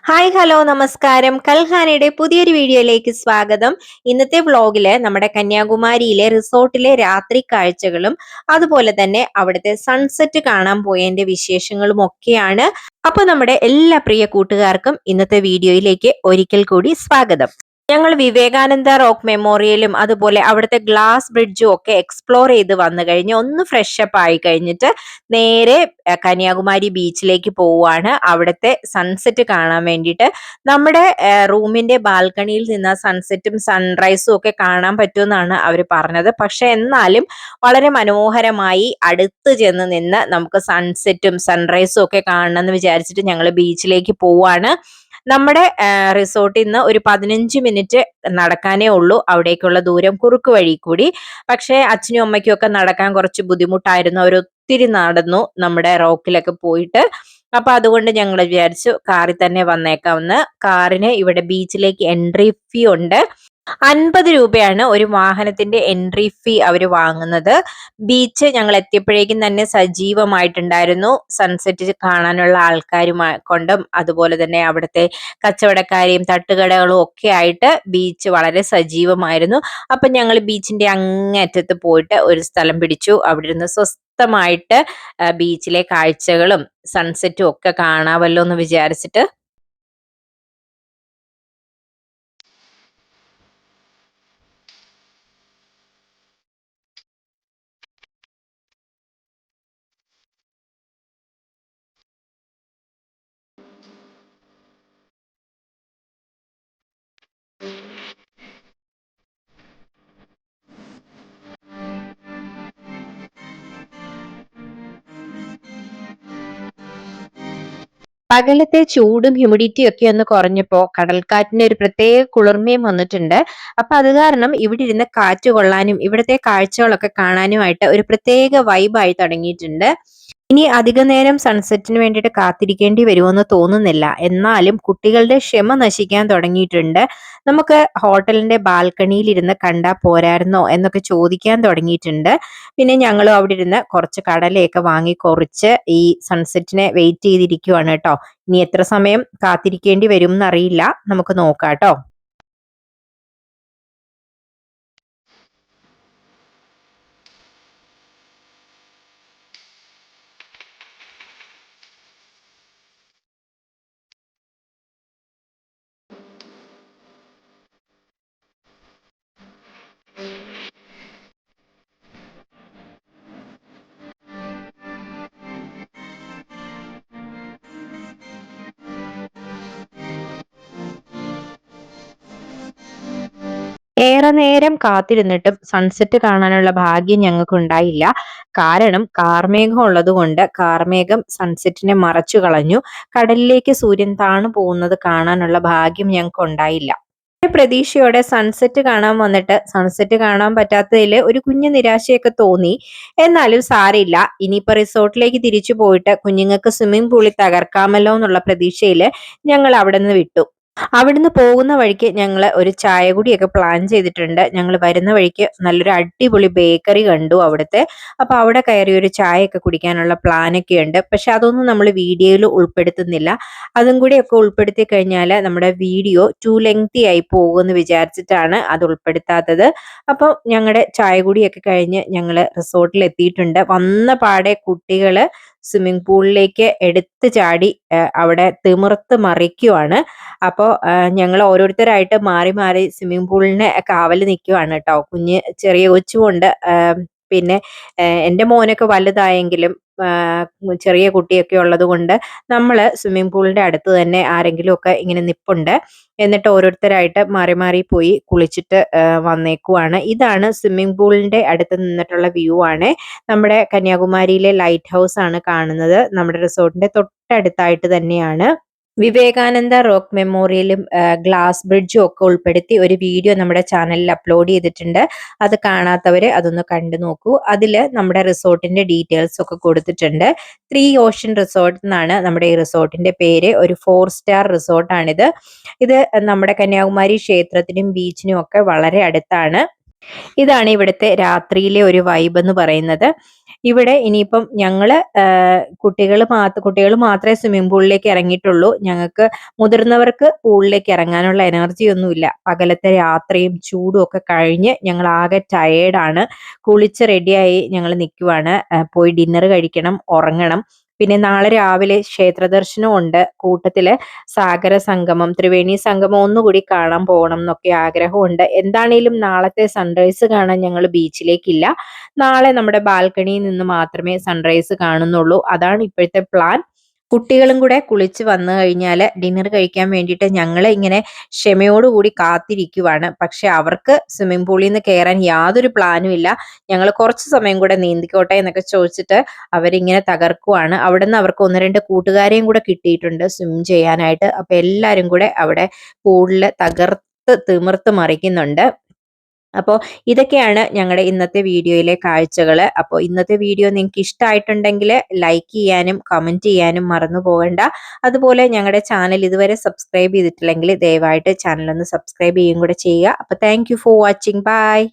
Hi hello നമസ്കാരം. കൽഹാനയുടെ പുതിയൊരു വീഡിയോയിലേക്ക് സ്വാഗതം. ഇന്നത്തെ വ്ലോഗില് നമ്മുടെ കന്യാകുമാരിയിലെ റിസോർട്ടിലെ രാത്രി കാഴ്ചകളും അതുപോലെ തന്നെ അവിടുത്തെ സൺസെറ്റ് കാണാൻ പോയതിന്റെ വിശേഷങ്ങളും ഒക്കെയാണ്. അപ്പൊ നമ്മുടെ എല്ലാ പ്രിയ കൂട്ടുകാർക്കും ഇന്നത്തെ വീഡിയോയിലേക്ക് ഒരിക്കൽ കൂടി സ്വാഗതം. ഞങ്ങൾ വിവേകാനന്ദ റോക്ക് മെമ്മോറിയലും അതുപോലെ അവിടുത്തെ ഗ്ലാസ് ബ്രിഡ്ജും ഒക്കെ എക്സ്പ്ലോർ ചെയ്ത് വന്നു കഴിഞ്ഞ് ഒന്ന് ഫ്രഷ് അപ്പ് ആയി കഴിഞ്ഞിട്ട് നേരെ കന്യാകുമാരി ബീച്ചിലേക്ക് പോവുകയാണ്. അവിടുത്തെ സൺസെറ്റ് കാണാൻ വേണ്ടിയിട്ട് നമ്മുടെ റൂമിന്റെ ബാൽക്കണിയിൽ നിന്ന് സൺസെറ്റും സൺറൈസും ഒക്കെ കാണാൻ പറ്റുമെന്നാണ് അവർ പറഞ്ഞത്. പക്ഷെ എന്നാലും വളരെ മനോഹരമായി അടുത്ത് ചെന്ന് നിന്ന് നമുക്ക് സൺസെറ്റും സൺറൈസും ഒക്കെ കാണണം എന്ന് വിചാരിച്ചിട്ട് ഞങ്ങൾ ബീച്ചിലേക്ക് പോവാണ്. നമ്മുടെ റിസോർട്ടിൽ നിന്ന് ഒരു 15 മിനിറ്റ് നടക്കാനേ ഉള്ളൂ അവിടേക്കുള്ള ദൂരം, കുറുക്ക് വഴി കൂടി. പക്ഷേ അച്ഛനും അമ്മയ്ക്കും ഒക്കെ നടക്കാൻ കുറച്ച് ബുദ്ധിമുട്ടായിരുന്നു. അവർ ഒത്തിരി നടന്നു നമ്മുടെ റോക്കിലൊക്കെ പോയിട്ട്. അപ്പൊ അതുകൊണ്ട് ഞങ്ങൾ വിചാരിച്ചു കാറിൽ തന്നെ വന്നേക്കാമെന്ന്. കാറിന് ഇവിടെ ബീച്ചിലേക്ക് എൻട്രി ഫീ ഉണ്ട്. 50 രൂപയാണ് ഒരു വാഹനത്തിന്റെ എൻട്രി ഫീ അവർ വാങ്ങുന്നത്. ബീച്ച് ഞങ്ങൾ എത്തിയപ്പോഴേക്കും തന്നെ സജീവമായിട്ടുണ്ടായിരുന്നു. സൺസെറ്റ് കാണാനുള്ള ആൾക്കാരും കൊണ്ടും അതുപോലെ തന്നെ അവിടുത്തെ കച്ചവടക്കാരെയും തട്ടുകടകളും ഒക്കെ ആയിട്ട് ബീച്ച് വളരെ സജീവമായിരുന്നു. അപ്പൊ ഞങ്ങൾ ബീച്ചിന്റെ അങ്ങേയറ്റത്ത് പോയിട്ട് ഒരു സ്ഥലം പിടിച്ചു. അവിടെ ഇരുന്ന് സ്വസ്ഥമായിട്ട് ബീച്ചിലെ കാഴ്ചകളും സൺസെറ്റും ഒക്കെ കാണാമല്ലോ എന്ന് വിചാരിച്ചിട്ട് പകലത്തെ ചൂടും ഹ്യൂമിഡിറ്റിയും ഒക്കെ ഒന്ന് കുറഞ്ഞപ്പോ കടൽക്കാറ്റിന് ഒരു പ്രത്യേക കുളിർമയും വന്നിട്ടുണ്ട്. അപ്പൊ അത് കാരണം ഇവിടെ ഇരുന്ന് കാറ്റ് കൊള്ളാനും ഇവിടുത്തെ കാഴ്ചകളൊക്കെ കാണാനുമായിട്ട് ഒരു പ്രത്യേക വൈബായി തുടങ്ങിയിട്ടുണ്ട്. ഇനി അധിക നേരം സൺസെറ്റിന് വേണ്ടിയിട്ട് കാത്തിരിക്കേണ്ടി വരുമെന്ന് തോന്നുന്നില്ല. എന്നാലും കുട്ടികളുടെ ക്ഷമ നശിക്കാൻ തുടങ്ങിയിട്ടുണ്ട്. നമുക്ക് ഹോട്ടലിന്റെ ബാൽക്കണിയിൽ ഇരുന്ന് കണ്ടാ പോരായിരുന്നോ എന്നൊക്കെ ചോദിക്കാൻ തുടങ്ങിയിട്ടുണ്ട്. പിന്നെ ഞങ്ങളും അവിടെ ഇരുന്ന് കുറച്ച് കടലയൊക്കെ വാങ്ങി കുറച്ച് ഈ സൺസെറ്റിനെ വെയിറ്റ് ചെയ്തിരിക്കുവാണ് കേട്ടോ. ഇനി എത്ര സമയം കാത്തിരിക്കേണ്ടി വരും എന്നറിയില്ല, നമുക്ക് നോക്കാം കേട്ടോ. ഏറെ നേരം കാത്തിരുന്നിട്ടും സൺസെറ്റ് കാണാനുള്ള ഭാഗ്യം ഞങ്ങൾക്ക് ഉണ്ടായില്ല. കാരണം കാർമേഘം ഉള്ളത് കൊണ്ട് കാർമേഘം സൺസെറ്റിനെ മറച്ചു കളഞ്ഞു. കടലിലേക്ക് സൂര്യൻ താണു പോകുന്നത് കാണാനുള്ള ഭാഗ്യം ഞങ്ങൾക്ക് ഉണ്ടായില്ല. ഒരു പ്രതീക്ഷയോടെ സൺസെറ്റ് കാണാൻ വന്നിട്ട് സൺസെറ്റ് കാണാൻ പറ്റാത്തതിൽ ഒരു കുഞ്ഞു നിരാശയൊക്കെ തോന്നി. എന്നാലും സാരമില്ല, ഇനിയിപ്പോ റിസോർട്ടിലേക്ക് തിരിച്ചു പോയിട്ട് കുഞ്ഞുങ്ങൾക്ക് സ്വിമ്മിംഗ് പൂളിൽ തകർക്കാമല്ലോ എന്നുള്ള പ്രതീക്ഷയിൽ ഞങ്ങൾ അവിടെ നിന്ന് വിട്ടു. അവിടുന്ന് പോകുന്ന വഴിക്ക് ഞങ്ങൾ ഒരു ചായ കുടിയൊക്കെ പ്ലാൻ ചെയ്തിട്ടുണ്ട്. ഞങ്ങൾ വരുന്ന വഴിക്ക് നല്ലൊരു അടിപൊളി ബേക്കറി കണ്ടു അവിടുത്തെ. അപ്പൊ അവിടെ കയറി ഒരു ചായയൊക്കെ കുടിക്കാനുള്ള പ്ലാനൊക്കെ ഉണ്ട്. പക്ഷെ അതൊന്നും നമ്മൾ വീഡിയോയിൽ ഉൾപ്പെടുത്തുന്നില്ല. അതും കൂടി ഒക്കെ ഉൾപ്പെടുത്തി കഴിഞ്ഞാൽ നമ്മുടെ വീഡിയോ ടു ലെങ്തി ആയി പോകുമെന്ന് വിചാരിച്ചിട്ടാണ് അത് ഉൾപ്പെടുത്താത്തത്. അപ്പം ഞങ്ങളുടെ ചായ കുടിയൊക്കെ കഴിഞ്ഞ് ഞങ്ങൾ റിസോർട്ടിൽ എത്തിയിട്ടുണ്ട്. വന്ന പാടെ കുട്ടികള് സ്വിമ്മിംഗ് പൂളിലേക്ക് എടുത്തു ചാടി അവിടെ തിമിർത്ത് മറിക്കുവാണ്. അപ്പോൾ ഞങ്ങൾ ഓരോരുത്തരായിട്ട് മാറി മാറി സ്വിമ്മിംഗ് പൂളിനെ കാവല് നിൽക്കുവാണ് കേട്ടോ. ചെറിയ കൊച്ചുമുണ്ട്. പിന്നെ എൻ്റെ മോനൊക്കെ വലുതായെങ്കിലും ചെറിയ കുട്ടിയൊക്കെ ഉള്ളത് കൊണ്ട് നമ്മൾ സ്വിമ്മിംഗ് പൂളിന്റെ അടുത്ത് തന്നെ ആരെങ്കിലും ഒക്കെ ഇങ്ങനെ നിപ്പുണ്ട്. എന്നിട്ട് ഓരോരുത്തരായിട്ട് മാറി മാറി പോയി കുളിച്ചിട്ട് വന്നേക്കുവാണ്. ഇതാണ് സ്വിമ്മിംഗ് പൂളിന്റെ അടുത്ത് നിന്നിട്ടുള്ള വ്യൂ ആണ്. നമ്മുടെ കന്യാകുമാരിയിലെ ലൈറ്റ് ഹൗസ് ആണ് കാണുന്നത്. നമ്മുടെ റിസോർട്ടിന്റെ തൊട്ടടുത്തായിട്ട് തന്നെയാണ്. വിവേകാനന്ദ റോക്ക് മെമ്മോറിയലും ഗ്ലാസ് ബ്രിഡ്ജും ഒക്കെ ഉൾപ്പെടുത്തി ഒരു വീഡിയോ നമ്മുടെ ചാനലിൽ അപ്ലോഡ് ചെയ്തിട്ടുണ്ട്. അത് കാണാത്തവര് അതൊന്ന് കണ്ടു നോക്കൂ. അതില് നമ്മുടെ റിസോർട്ടിന്റെ ഡീറ്റെയിൽസ് ഒക്കെ കൊടുത്തിട്ടുണ്ട്. 3 ഓഷ്യൻ റിസോർട്ട് എന്നാണ് നമ്മുടെ ഈ റിസോർട്ടിന്റെ പേര്. ഒരു 4 സ്റ്റാർ റിസോർട്ടാണിത്. ഇത് നമ്മുടെ കന്യാകുമാരി ക്ഷേത്രത്തിനും ബീച്ചിനും ഒക്കെ വളരെ അടുത്താണ്. ഇതാണ് ഇവിടുത്തെ രാത്രിയിലെ ഒരു വൈബ് എന്ന് പറയുന്നത്. ഇവിടെ ഇനിയിപ്പം ഞങ്ങള് കുട്ടികൾ മാത്രമേ സ്വിമ്മിംഗ് പൂളിലേക്ക് ഇറങ്ങിയിട്ടുള്ളൂ. ഞങ്ങൾക്ക് മുതിർന്നവർക്ക് പൂളിലേക്ക് ഇറങ്ങാനുള്ള എനർജി ഒന്നുമില്ല. പകലത്തെ യാത്രയും ചൂടും ഒക്കെ കഴിഞ്ഞ് ഞങ്ങൾ ആകെ ടയേർഡാണ്. കുളിച്ച് റെഡിയായി ഞങ്ങൾ നിൽക്കുവാണ്. പോയി ഡിന്നർ കഴിക്കണം, ഉറങ്ങണം. പിന്നെ നാളെ രാവിലെ ക്ഷേത്ര ദർശനം ഉണ്ട്. കൂട്ടത്തില് സാഗര സംഗമം, ത്രിവേണി സംഗമം ഒന്നുകൂടി കാണാൻ പോകണം എന്നൊക്കെ ആഗ്രഹമുണ്ട്. എന്താണേലും നാളത്തെ സൺറൈസ് കാണാൻ ഞങ്ങൾ ബീച്ചിലേക്കില്ല. നാളെ നമ്മുടെ ബാൽക്കണിയിൽ നിന്ന് മാത്രമേ സൺറൈസ് കാണുന്നുള്ളൂ. അതാണ് ഇപ്പോഴത്തെ പ്ലാൻ. കുട്ടികളും കൂടെ കുളിച്ച് വന്നു കഴിഞ്ഞാൽ ഡിന്നർ കഴിക്കാൻ വേണ്ടിയിട്ട് ഞങ്ങൾ ഇങ്ങനെ ക്ഷമയോടുകൂടി കാത്തിരിക്കുവാണ്. പക്ഷെ അവർക്ക് സ്വിമ്മിംഗ് പൂളിൽ നിന്ന് കയറാൻ യാതൊരു പ്ലാനും ഇല്ല. ഞങ്ങൾ കുറച്ച് സമയം കൂടെ നീന്തിക്കോട്ടെ എന്നൊക്കെ ചോദിച്ചിട്ട് അവരിങ്ങനെ തകർക്കുവാണ്. അവിടുന്ന് അവർക്ക് ഒന്ന് രണ്ട് കൂട്ടുകാരെയും കൂടെ കിട്ടിയിട്ടുണ്ട് സ്വിം ചെയ്യാനായിട്ട്. അപ്പൊ എല്ലാരും കൂടെ അവിടെ പൂളിൽ തകർത്ത് തിമിർത്ത് മറിക്കുന്നുണ്ട്. അപ്പോൾ ഇതൊക്കെയാണ് ഞങ്ങളുടെ ഇന്നത്തെ വീഡിയോയിലെ കാഴ്ചകൾ. അപ്പോൾ ഇന്നത്തെ വീഡിയോ നിങ്ങൾക്ക് ഇഷ്ടമായിട്ടുണ്ടെങ്കിൽ ലൈക്ക് ചെയ്യാനും കമന്റ് ചെയ്യാനും മറന്നു പോകണ്ട. അതുപോലെ ഞങ്ങളുടെ ചാനൽ ഇതുവരെ സബ്സ്ക്രൈബ് ചെയ്തിട്ടില്ലെങ്കിൽ ദയവായിട്ട് ചാനൽ ഒന്ന് സബ്സ്ക്രൈബ് ചെയ്യുകയും കൂടെ ചെയ്യുക. അപ്പോൾ thank you for watching. By.